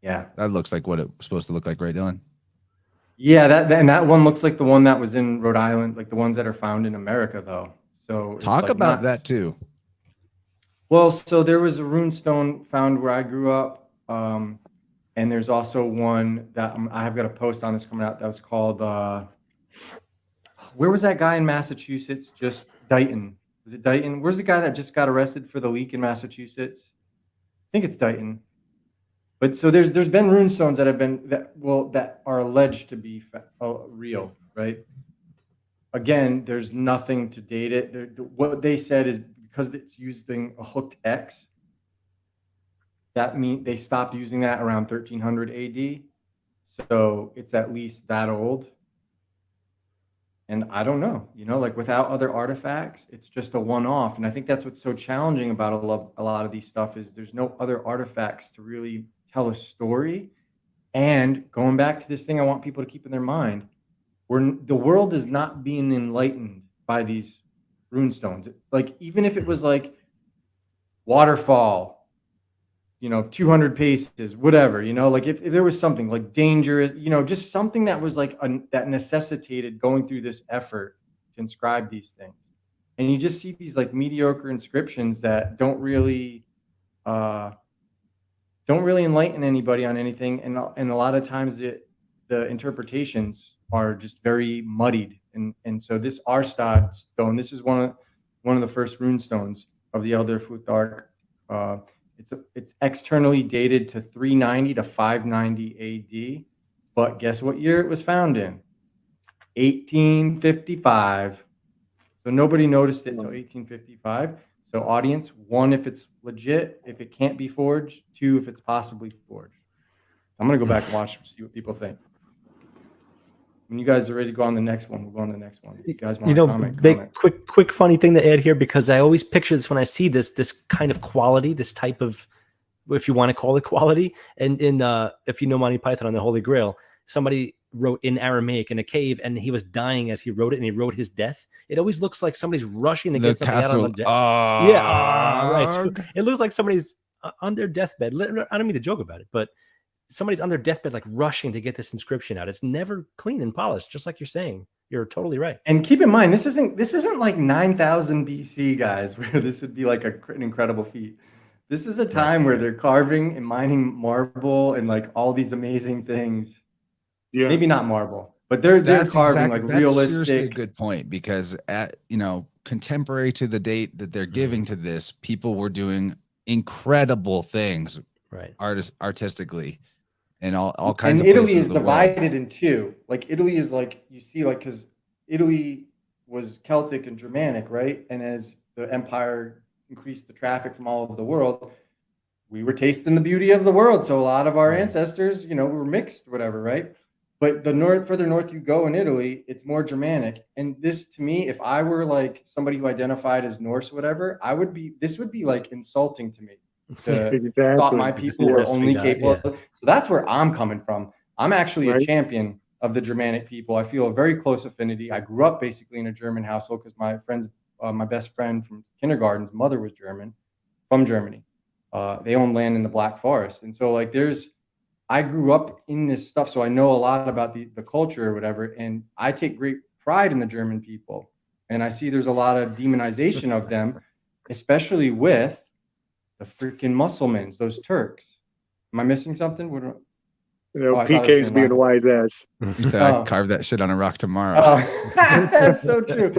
Yeah. That looks like what it was supposed to look like, right, Dylan? Yeah, that one looks like the one that was in Rhode Island, like the ones that are found in America, though. So Talk it's like about that too. Well, so there was a runestone found where I grew up, and there's also one that I have got a post on this coming out that was called. Where was that guy in Massachusetts? Just Dighton. Was it Dighton? Where's the guy that just got arrested for the leak in Massachusetts? I think it's Dighton. But so there's been runestones that have been that are alleged to be real, right? Again, there's nothing to date it. What they said is because it's using a hooked X, that means they stopped using that around 1300 AD. So it's at least that old. And I don't know, like without other artifacts, it's just a one-off. And I think that's what's so challenging about a lot of these stuff is there's no other artifacts to really tell a story. And going back to this thing I want people to keep in their mind, the world is not being enlightened by these runestones. Like, even if it was like waterfall, 200 paces, whatever, like if there was something like dangerous, just something that was like that necessitated going through this effort to inscribe these things. And you just see these like mediocre inscriptions that don't really enlighten anybody on anything. And a lot of times the interpretations are just very muddied. And so this Arstad stone, this is one of the first rune stones of the Elder Futhark. It's externally dated to 390 to 590 AD, but guess what year it was found in? 1855. So nobody noticed it until 1855. So audience, 1, if it's legit, if it can't be forged, 2, if it's possibly forged. I'm gonna go back and watch, see what people think. When you guys are ready to go on the next one, we'll go on the next one. You guys want to comment? Quick funny thing to add here, because I always picture this when I see this kind of quality, this type of, if you want to call it quality. And if you know Monty Python on the Holy Grail, somebody wrote in Aramaic in a cave, and he was dying as he wrote it, and he wrote his death. It always looks like somebody's rushing to get something out on the death. Right. So it looks like somebody's on their deathbed. I don't mean to joke about it, but somebody's on their deathbed, like rushing to get this inscription out. It's never clean and polished, just like you're saying. You're totally right. And keep in mind, this isn't like 9000 BC, guys, where this would be like an incredible feat. This is a time where they're carving and mining marble and like all these amazing things. Yeah. Maybe not marble, but they're carving like realistic. That's seriously a good point, because contemporary to the date that they're giving to this, people were doing incredible things, right? Artistically. And all kinds of places. And Italy is in divided in two. Like Italy is like, you see, like, because Italy was Celtic and Germanic, right? And as the empire increased the traffic from all over the world, we were tasting the beauty of the world. So a lot of our ancestors, were mixed, whatever, right? But further north you go in Italy, it's more Germanic. And this, to me, if I were like somebody who identified as Norse, whatever, this would be like insulting to me. Thought my people were only capable. Yeah. So that's where I'm coming from. I'm actually a champion of the Germanic people. I feel a very close affinity. I grew up basically in a German household because my best friend from kindergarten's mother was from Germany. They own land in the Black Forest. And so like I grew up in this stuff. So I know a lot about the culture or whatever. And I take great pride in the German people. And I see there's a lot of demonization of them, especially with the freaking Mussulmans, those Turks. Am I missing something? PK's being a wise ass. I'd carve that shit on a rock tomorrow. That's so true.